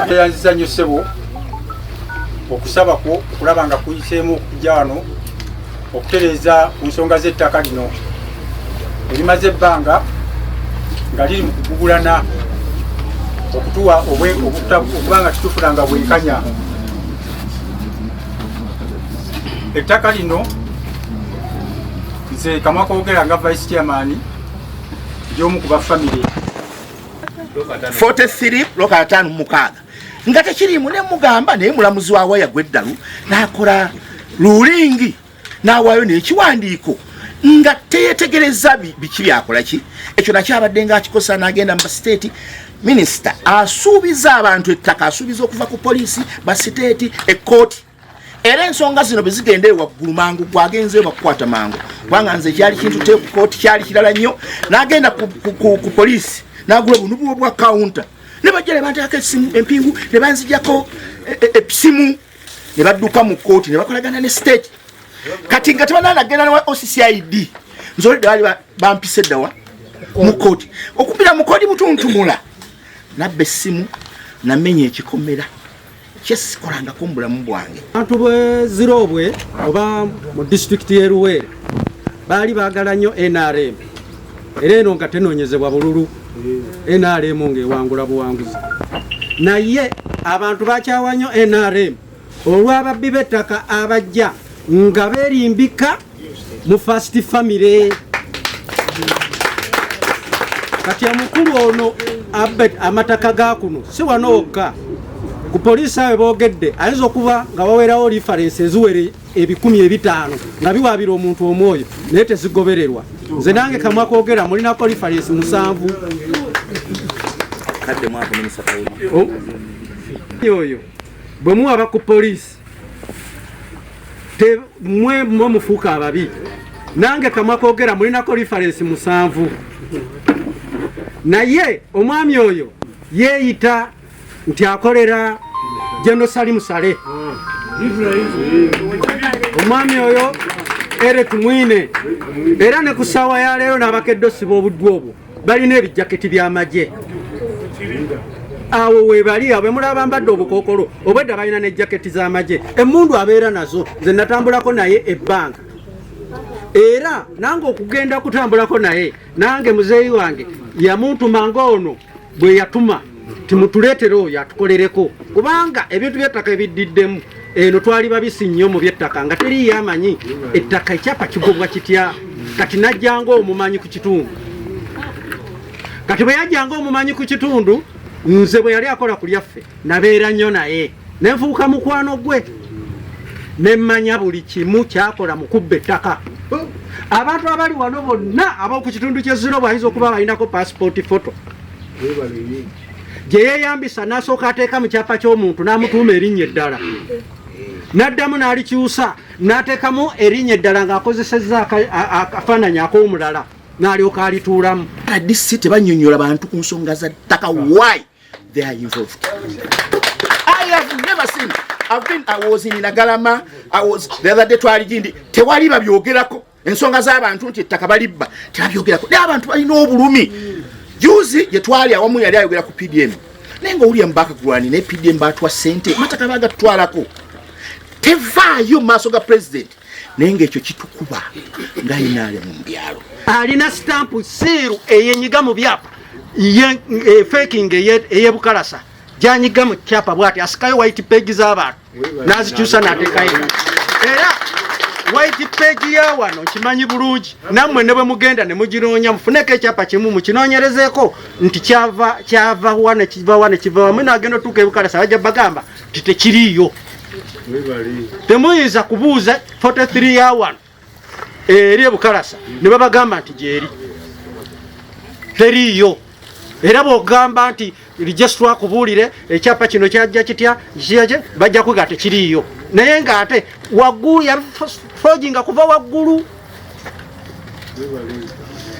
Yanziza nnyo ssebo okusaba kwo okulaba nga kuyiseemu okujja wano okutereeza ku nsonga z'ettaka lino erimaze ebbanga nga liri mu kugugulana okutuwa okuba nga titufunanga bwenkanya. Ettaka lino nze Kamwa Koogera nga vice chairman y'omu ku bafamire 43 loka 5 nga tekirimu ne mugamba naye mulamuzi waawe yagweddalu n'akola rulingi n'awaayo n'ekiwandiiko nga teyetegereza biki byakola ki. Ekyo nakyo abadde nga akikosa n'agenda mu state minister asuubiza abantu ettaka, asuubiza okuva ku poliisi ba state ekkooti. Era ensonga zino bezigende waggulu mangu gwagenzeyo bakukwata mangu kubanga nze kyali kintu te ku kooti kyali kirala nnyo. N'agenda ku poliisi n'agula buno bwa counter ne bajja ne banteekako empingu ne banzijjako episimu ne badduka mu kooti ne bakolagana ne state. Kati nga tebananagenda ne OCCID nzolidde bali bampise eddawa mu kooti okumpira mu koodi mutuntumula nabba essimu namenya ekikomera kyesikolangako mu bulamu bwange. Abantu bwe Zirobwe oba mu disitulikiti y'e Luweere baali baagala nnyo NRM era eno nga tenoonyezebwa bululu NRM ng'ewangula buwanguzi. Naye abantu bakyawa nnyo NRM olw'ababbi b'ettaka abajja nga beerimbika mu First Family. Kati omukulu ono abbe amataka ga kuno si wano wokka. Ku poliisi awe boogedde ayinza okuba nga wawerawo reference eziwere 500 nga biwaabira omuntu omwoyo naye tezigobererwa. Nze nange Kamwa Koogera mulinako reference 7. Kadde mwako minisita oyo bwe muwaba ku poliisi mwe mufuuka ababi. Nange Kamwa Koogera mulinako reference 7. Naye omwami oyo yeeyita nti akolera General Salim Saleh. Omwami oyo Eric Mwine era ne ku ssaawa ya leero n'abakedde osiba obuddu obwo balina ebijaketi by'amagye. Awo we bali abe mulaba mbadde obukookolo obwedda balina n'ejaketi z'amagye. Emmundu abeera nazo nze natambulako naye ebbanga era nange okugenda kutambulako naye nange muzeeyi wange yamuntuma ng'ono bwe yatuma timutuleetere oyo atukolereko kubanga ebintu by'ettaka ebiddiddemu eno twali babisi nnyo mu by'ettaka nga teriyo amanyi ettaka ekyapa kigobwa kitya. Kati najjanga omumanyi ku kitundu. Kati bwe yajjanga omumanyi ku kitundu nze bwe yali akola ku lyaffe nabeera nnyo naye nenfuuka mukwano gwe nemmanya buli kimu kyakola mu kubba ettaka. Abantu abali wano bonna ab'oku kitundu kye Zirobwe ayinza okuba balinako passport photo gye yeeyambisa n'asooka ateeka mu kyapa ky'omuntu n'amutuuma erinnya eddala n'addamu n'alikyusa n'ateekamu erinnya eddala ng'akozesezza akafaananyi ak'omulala n'alyoka alituulamu. DC tebannyonnyola bantu ku nsonga za ttaka why they are involved. I have never seen. I was in Nagalama, I was the other day twali gindi tewali babyogerako ensonga z'abantu nti ettaka balibba tebabyogerako naye abantu balina obulumi. Juzi gye twali awamu yali ayogera ku PDM naye nga William Bakagwani ne PDM baatwa ssente amataka bagatwalako tevaayo mu maaso ga president naye ng'ekyo kitukuba ng'ayinaale mu byalo. Alina stampu siiru eyenyiga mu byapa faking ey'ebukalasa janyiga mu kyapa bwati asikayo white page z'abantu n'azikyusa n'ateekayo era white page ya wano kimanyi bulungi nammwe ne bwe mugenda ne muginoonya mufuneko ekyapa kimu mukinoonyerezeeko nti kyava wane kiva wane kiva wamwe n'agenda otuuka ebukalasa bajja bagamba nti tekiriiyo. Temuyinza kubuuza 43 ya wano eri ebukalasa ne babagamba nti gyeri teriiyo. Era bw'ogamba nti registra akubuulire ekyapa kino kyajja kitya kiyaje bajja kuga tekiriiyo naye ng'ate waggulu yafoginga kuva waggulu.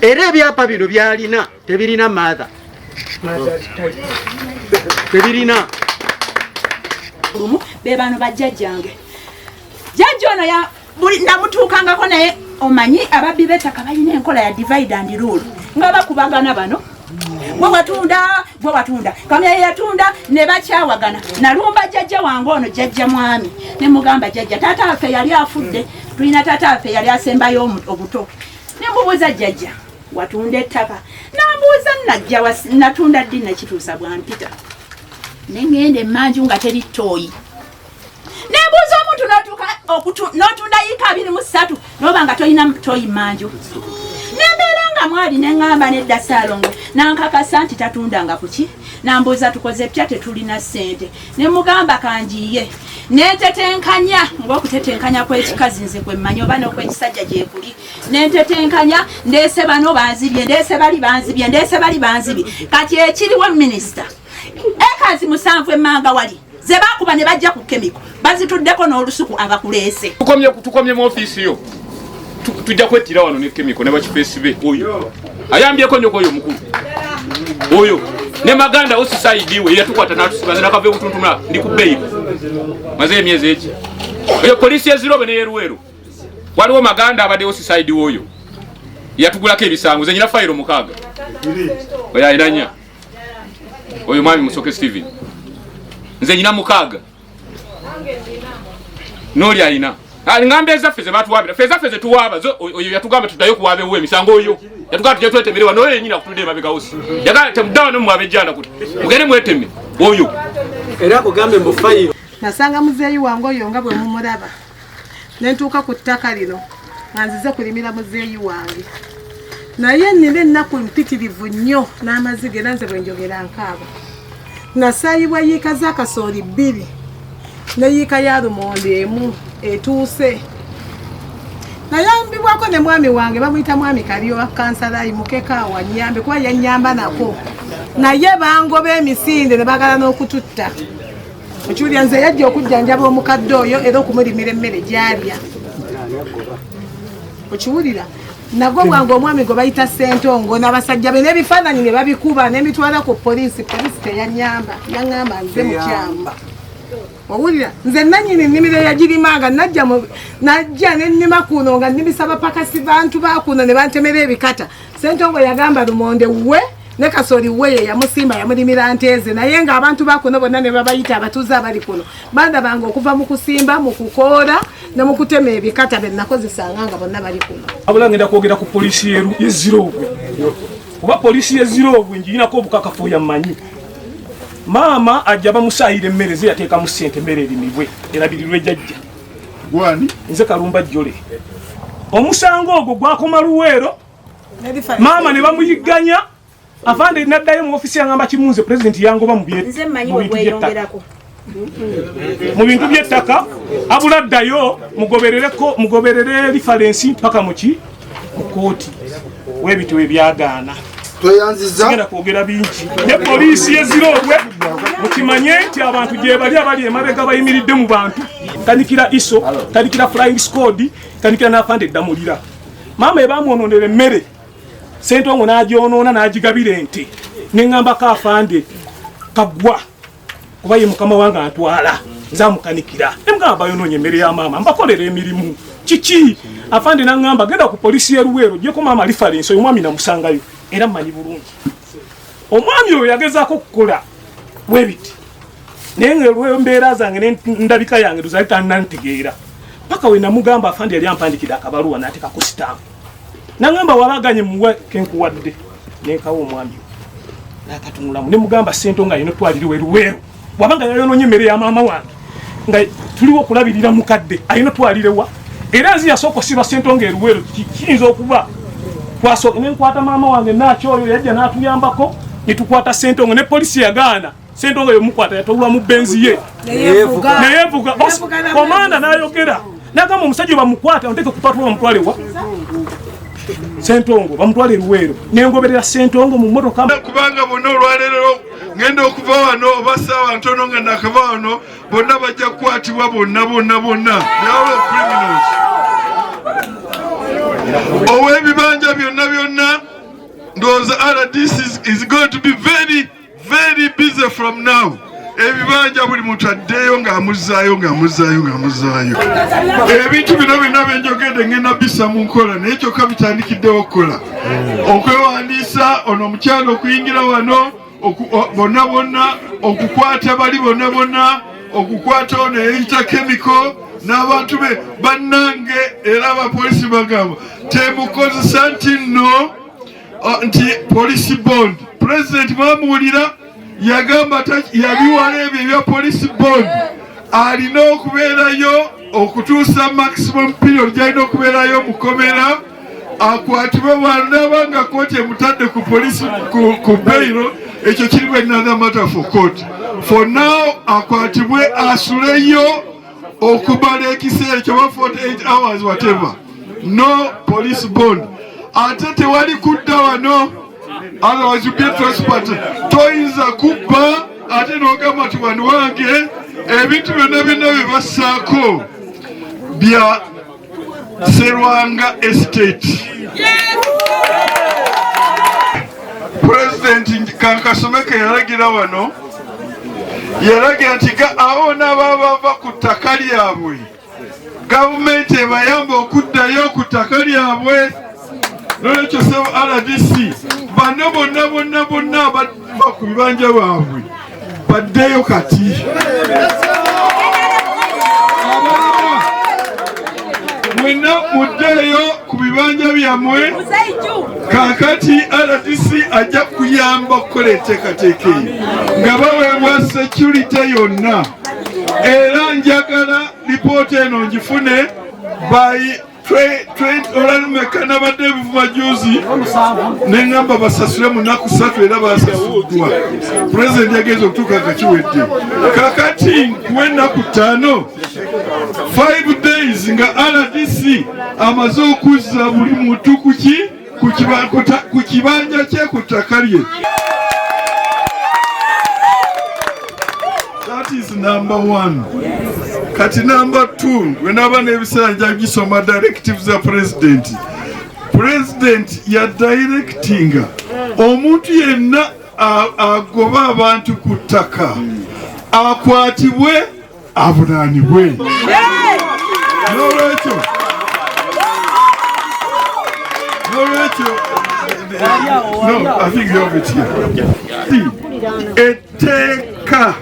Era ebyapa bino byalina tebirina maatha tebirina be bano bajjajjange jajja ono ya buli namutuukangako naye omanyi ababbi b'ettaka balina enkola ya divide and rule nga bakubagana bano gwe watunda kamya yatunda ne bakyawagana nalumba jjajja wange ono jjajja mwami ne mugamba jjajja taata waffe yali afudde tulina taata waffe yali asembayo obuto ne mbubuuza jjajja watunda ettaka nambuuza najja natunda ddi nekituusa bwampita nengende emanju nga teri ttooyi nembuuza omuntu n'otunda yiika 23 noba nga tolina ttooyi manju nembeera nga mwali neŋŋamba nedda Saalongo nankakasa nti tatundanga kuki nambuuza tukoze pya tetulina ssente ne mugamba kanjiye netetenkanya ng'okutetenkanya kw'ekikazi nze kwe mmanyi oba n'okw'ekisajja gye kuli netetenkanya ndeese bano banzibye ndeese bali banzibye ndeese bali banzibye kati ekiriwo minisita ekazi 7 emmanga wali ze bakuba ne bajja ku kemiko bazituddeko n'olusuku abakuleese tukomye mu ofiisi yo tujja kwettira wano ne kemiko ne bakifeesi be oyo ayambyeko nyoko oyo mukulu oyo ne maganda osisaidi we yatukwata natusibaza nakave butuntuma ndi ku bbeeyi maze emyezi eki oyo polisi ezirobe ne yeruweru waliwo maganda abadde osisaidi oyo yatugulako ebisango ze nyina fayiro 6 oyo ayina 4 oyo mwami Musoke Steven nze nyina 6 noli ayina ngamba ezaffe ze batuwabira fezaffe ze tuwaba oyo yatugamba tuddayo kuwabe uwe emisango oyo yatugamba tujja twetemerewa noyo yenyina kutudde emabega osi yagala temudawa ne mwabe jjana kuti mugende mweteme oyo era kugambe mbu fayiro nasanga muzeeyi wange oyo nga bwe mumulaba nentuuka ku ttaka lino nga nzize kulimira muzeeyi wange naye nnina ennaku mpitirivu nnyo n'amazige era nze bwe njogera nkaaba nasaayibwa yiika z'akasooli 2 ne yiika ya lumonde 1 etuuse nayambibwako ne mwami wange bamuyita mwami Kalyo kansalayi mukekaawa nyambe kuba yanyamba nako naye bangoba emisinde ne bagala n'okututta okiwulira nze yajja okujjanjaba omukadde oyo era okumulimira emmere gyalya okiwulira nagwo bwange omwami gwe bayita Ssentongo n'abasajja be n'ebifaananyi ne babikuba n'emitwala ku polisi teyanyamba yaŋŋamba nze mukyamba owulira nze nannyini nnimiro yagirimanga najja nennima kuno nga nnimisaba pakasi bantu bakuno ne bantemera ebikata Ssentongo yagamba lumonde we ne kasooli we ye yamusimba yamulimira nteeze naye ng'abantu bakuno bonna ne babayita abatuuze abali kuno bandabanga okuva mu kusimba mu kukoola ne mu kutema ebikata be nakozesanga nga bonna bali kuno abula ngenda kwogera ku polisi y'Ezirogwe kuba polisi y'Ezirogwe ngirinako obukakafu yammanyi maama ajja bamusaayira emmere ze yateeka mu ssente emmere erimibwe erabirirwe jjajja gwani nze Kalumba Jole omusango ogwo gwakoma Luweero maama ne bamuyigganya afande naddayo mu ofisi yangamba kimunze pulezidenti yangoba mu bintu by'ettaka abula ddayo mugoberere referensi mpaka mu kooti w'ebintu ebyagaana tweyanziza ngenda kwogera bingi ne poliisi y'Ezirogwe mukimanye nti abantu gye bali abali emabega bayimiridde mu bantu tanikira iso tanikira flying squad tanikira n'afande ddamulira maama ebamwononera emmere Ssentongo n'agyonoona n'agigabira ente neŋŋambako afande kagwa kuba ye mukama wange antwala nzamukanikira nemugamba bayonoonye emmere ya maama mbakolera emirimu kiki afande naŋŋamba genda ku polisi y'Eluweero gyeko maama referensi oyo mwami namusangayo era mmanyi bulungi omwami oyo yagezaako okukola bwebiti naye ngaembeera zange ndabika yange tuzali tanantegeera paka we namugamba afande yali ampandikira akabaluwa n'ateekako sitampu naŋŋamba wabaganye muwe kenkuwadde nenkawo omwami nakatunulamu nemugamba Ssentongo ayina otwaliriwe Luweero wabanga yayonoonye emmere ya maama wange nga tuliwo okulabirira mukadde ayina otwalirewa era nzi yasooka osiba Ssentongo Luweero kiyinza okuba twasooka nenkwata maama wange nakyoyo yajja n'atuyambako netukwata Ssentongo ne polisi yagaana Ssentongo yomukwata yatolwa mu benzi ye neyevuga komanda n'ayogera nagamba omusajja bamukwata onteke kupatula bamutwalewa Ssentongo bamutwale Luweero nengoberera Ssentongo mu mmotoka kubanga bonna olwaleero ngenda okuva wano oba ssaawa ntono nga nakava wano bonna bajja kukwatibwa bonna byawula criminals ow'ebibanja byonna Because RDC is going to be very, very busy from now. Ebibanja buli muntu addeyo ng'amuzaayo. Ebintu bino byonna benjogedde ngenda bissa mu nkola naye kyokka bitandikiddewo okukola. Okwewandiisa ono omukyalo okuyingira wano bonna okukwata bali bonna okukwata ono eyita kemiko n'abantu be bannange era abapoliisi bagamba temukozesa nti police bond. President mwamuwulira yagamba yabiwala ebyo ebya police bond alina okubeerayo okutuusa maximum period gyalina okubeerayo mukomera akwatibwe bw'anaaba nga kooti emutadde ku polisi ku bailo ekyo kirimu another matter for court. For now akwatibwe asuleyo okubala ekiseera ekyo 48 hours whatever. No police bond. Ate tewali kudda wano otherwise you get transported. Toyinza kubba ate n'ogamba nti wano wange ebintu byonna bye bassaako bya Serwanga Estate. President Kankasomeke yalagira wano yalagira nti abaana bava ku ttaka lyabwe gavumenti ebayamba okuddayo ku ttaka lyabwe. Nolwekyo sebo RDC bano bonna bava ku bibanja baabwe baddeyo kati. Mwena muddeyo ku bibanja byammwe kakati RDC ajja kuyamba okukola enteekateeka nga baweebwa security yonna. Era njagala lipoota eno ngifune by olalumeka nabadde ebivuma juzi neŋŋamba basasule mu nnaku 3 era basasuddwa. President yagenza okutuuka nga kiwedde kakati nkuwa ennaku 5 days nga RDC amaze okuzza buli muntu ku kibanja kye ku ttaka lye. That is number 1. Kati number 2 wenaba n'ebiseera njagisoma directives za president. President ya directinga omuntu yenna agoba abantu ku ttaka akwatibwe avunaanibwe. N'olwekyo no, I think you have it here. Etteeka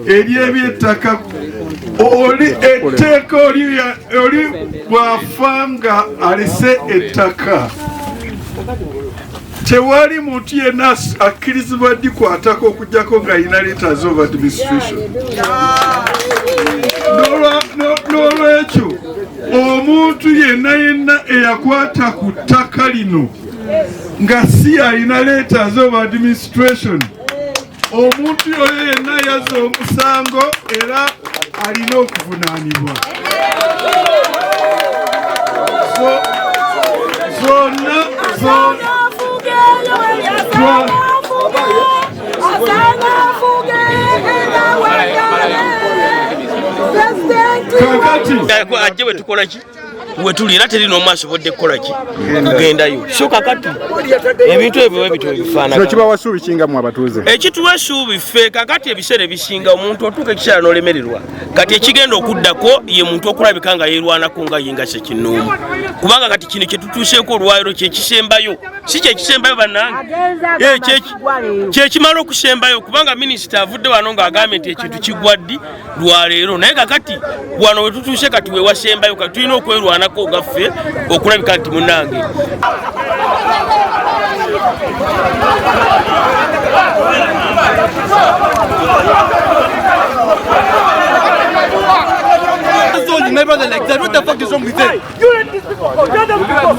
ery'eby'ettaka etteeka oli bw'afa nga alese ettaka tewali muntu yenna akkirizibwa dikwatako okugyako nga alina letters of administration. N'olwekyo omuntu yenna eyakwata ku ttaka lino nga si alina letters of administration omuntu oyo yenna yazza omusango era alina okuvunaanibwa. Ajje wetukola ki wetuli era terina omu asobodde kukola ki kugendayo so kakati ebintu ebyo bifaanagana. Kiba wasuubi kinga mu abatuuze ekituwa essuubi ffe kakati ebiseera ebisinga omuntu otuuka ekiseera n'olemererwa kati ekigenda okuddako ye muntu okulabika nga yeerwanako nga ye nga sekinnoomu kubanga kati kino kyetutuuseeko olwaliro kyekisembayo si kyekisembayo bannange kyekimala okusembayo kubanga minisita avudde wano ng'agambye nti ekintu kiggwa ddi lwaleero naye kakati wano wetutuuse kati wewasembayo kati tulina okwerwanako nga ffe okulabika nti munnange Neighbors like that, what the fuck is wrong with them? You let these people go, let them go.